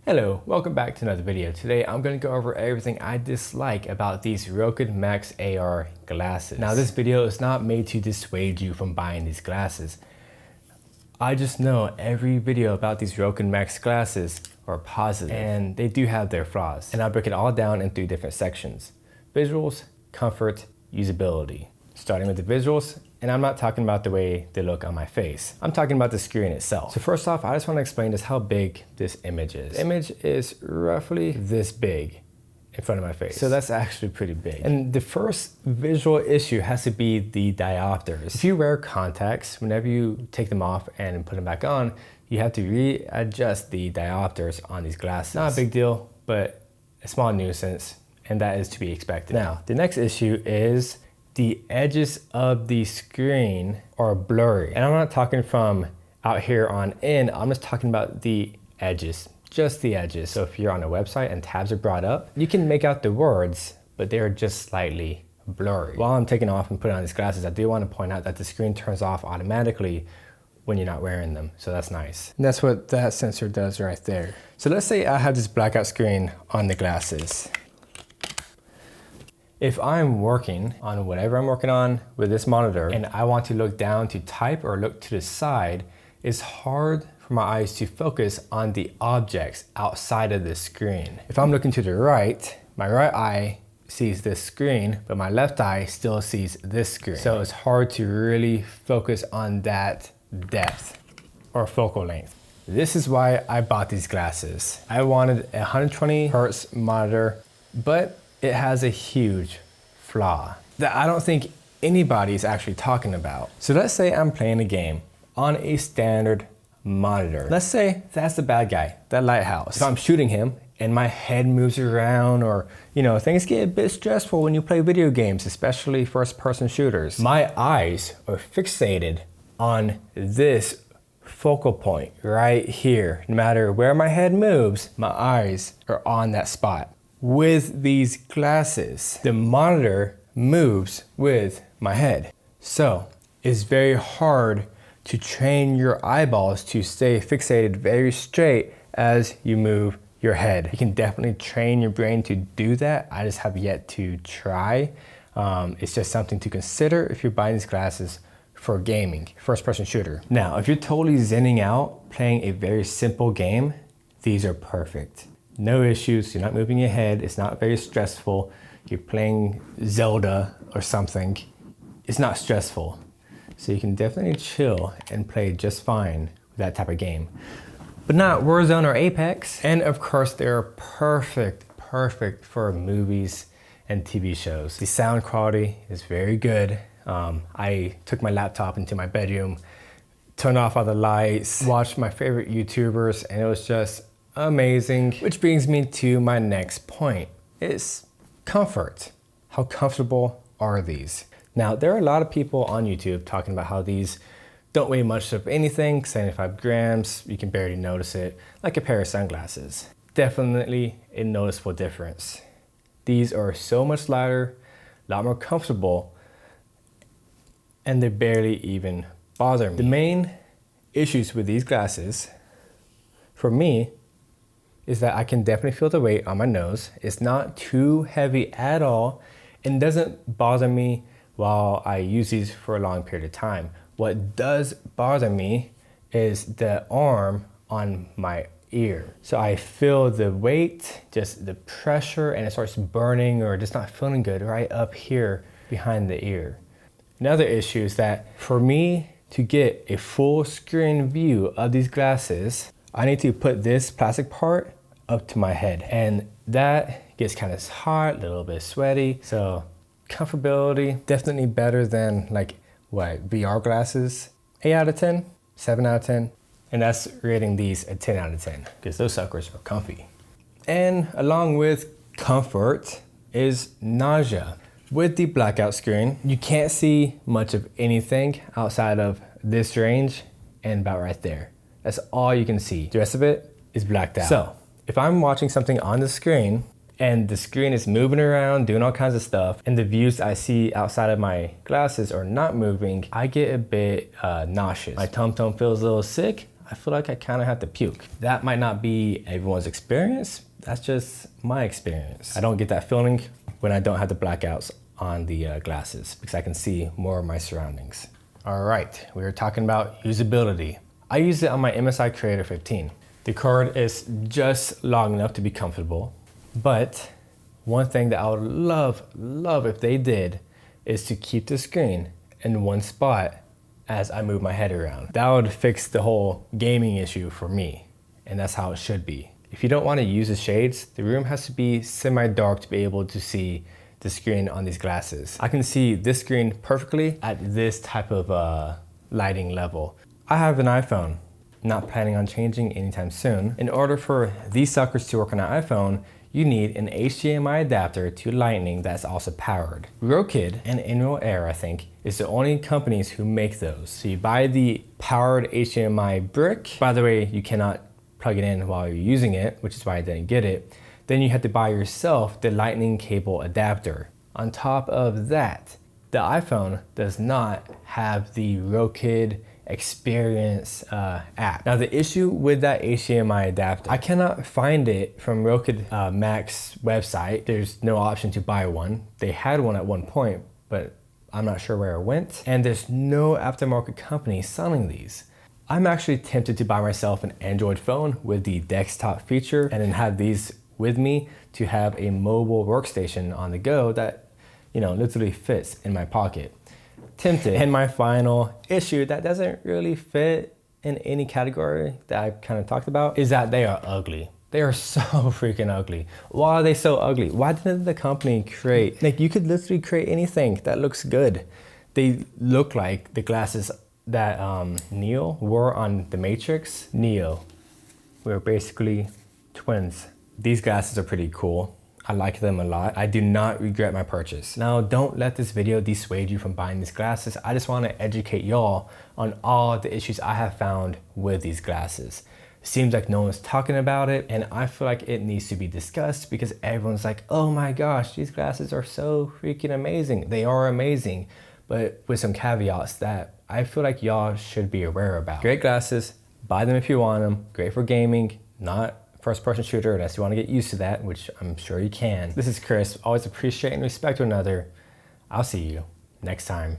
Hello, welcome back to another video. Today I'm going to go over everything I dislike about these Rokid Max AR glasses. Now this video is not made to dissuade you from buying these glasses. I just know every video about these Rokid Max glasses are positive and they do have their flaws. And I'll break it all down in 3 different sections: visuals, comfort, usability. Starting with the visuals, and I'm not talking about the way they look on my face. I'm talking about the screen itself. So first off, I just want to explain just how big this image is. The image is roughly this big in front of my face. So that's actually pretty big. And the first visual issue has to be the diopters. If you wear contacts, whenever you take them off and put them back on, you have to readjust the diopters on these glasses. Not a big deal, but a small nuisance, and that is to be expected. Now, the next issue is the edges of the screen are blurry. And I'm not talking from out here on in, I'm just talking about the edges, just the edges. So if you're on a website and tabs are brought up, you can make out the words, but they're just slightly blurry. While I'm taking off and putting on these glasses, I do want to point out that the screen turns off automatically when you're not wearing them. So that's nice. And that's what that sensor does right there. So let's say I have this blackout screen on the glasses. If I'm working on whatever I'm working on with this monitor and I want to look down to type or look to the side, it's hard for my eyes to focus on the objects outside of the screen. If I'm looking to the right, my right eye sees this screen, but my left eye still sees this screen. So it's hard to really focus on that depth or focal length. This is why I bought these glasses. I wanted a 120 hertz monitor, but it has a huge flaw that I don't think anybody is actually talking about. So let's say I'm playing a game on a standard monitor. Let's say that's the bad guy, that lighthouse. If I'm shooting him and my head moves around, or things get a bit stressful when you play video games, especially first-person shooters. My eyes are fixated on this focal point right here. No matter where my head moves, my eyes are on that spot. With these glasses, the monitor moves with my head. So it's very hard to train your eyeballs to stay fixated very straight as you move your head. You can definitely train your brain to do that. I just have yet to try. It's just something to consider if you're buying these glasses for gaming, first-person shooter. Now, if you're totally zenning out playing a very simple game, these are perfect. No issues, you're not moving your head, it's not very stressful. You're playing Zelda or something, it's not stressful. So you can definitely chill and play just fine with that type of game. But not Warzone or Apex. And of course, they're perfect for movies and TV shows. The sound quality is very good. I took my laptop into my bedroom, turned off all the lights, watched my favorite YouTubers, and it was just amazing. Which brings me to my next point, is comfort. How comfortable are these? Now, there are a lot of people on YouTube talking about how these don't weigh much of anything, 75 grams, you can barely notice it, like a pair of sunglasses. Definitely a noticeable difference. These are so much lighter, a lot more comfortable, and they barely even bother me. The main issues with these glasses, for me, is that I can definitely feel the weight on my nose. It's not too heavy at all and doesn't bother me while I use these for a long period of time. What does bother me is the arm on my ear. So I feel the weight, just the pressure, and it starts burning or just not feeling good right up here behind the ear. Another issue is that for me to get a full screen view of these glasses, I need to put this plastic part up to my head, and that gets kind of hot, a little bit sweaty. So comfortability, definitely better than VR glasses. 8 out of 10, 7 out of 10. And that's rating these a 10 out of 10 because those suckers are comfy. And along with comfort is nausea. With the blackout screen, you can't see much of anything outside of this range and about right there. That's all you can see. The rest of it is blacked out. So if I'm watching something on the screen and the screen is moving around, doing all kinds of stuff, and the views I see outside of my glasses are not moving, I get a bit nauseous. My tum-tum feels a little sick. I feel like I kind of have to puke. That might not be everyone's experience. That's just my experience. I don't get that feeling when I don't have the blackouts on the glasses because I can see more of my surroundings. All right, we were talking about usability. I use it on my MSI Creator 15. The cord is just long enough to be comfortable, but one thing that I would love if they did is to keep the screen in one spot as I move my head around. That would fix the whole gaming issue for me, and that's how it should be. If you don't want to use the shades, the room has to be semi-dark to be able to see the screen on these glasses. I can see this screen perfectly at this type of lighting level. I have an iPhone, not planning on changing anytime soon. In order for these suckers to work on an iPhone, you need an HDMI adapter to Lightning that's also powered. Rokid and Enroll Air, I think, is the only companies who make those. So you buy the powered HDMI brick. By the way, you cannot plug it in while you're using it, which is why I didn't get it. Then you have to buy yourself the Lightning cable adapter. On top of that, the iPhone does not have the Rokid Experience app. Now the issue with that HDMI adapter, I cannot find it from Rokid Max website. There's no option to buy one. They had one at one point, but I'm not sure where it went. And there's no aftermarket company selling these. I'm actually tempted to buy myself an Android phone with the desktop feature and then have these with me to have a mobile workstation on the go that, you know, literally fits in my pocket. Tempted. And my final issue that doesn't really fit in any category that I kind of talked about is that they are ugly. They are so freaking ugly. Why are they so ugly? Why didn't the company create, like you could literally create anything that looks good. They look like the glasses that Neo wore on The Matrix. Neo, we're basically twins. These glasses are pretty cool. I like them a lot. I do not regret my purchase. Now, don't let this video dissuade you from buying these glasses. I just want to educate y'all on all the issues I have found with these glasses. It seems like no one's talking about it, and I feel like it needs to be discussed because everyone's like, oh my gosh, these glasses are so freaking amazing. They are amazing, but with some caveats that I feel like y'all should be aware about. Great glasses, buy them if you want them. Great for gaming, not first-person shooter unless you want to get used to that, which I'm sure you can. This is Chris. Always appreciate and respect one another. I'll see you next time.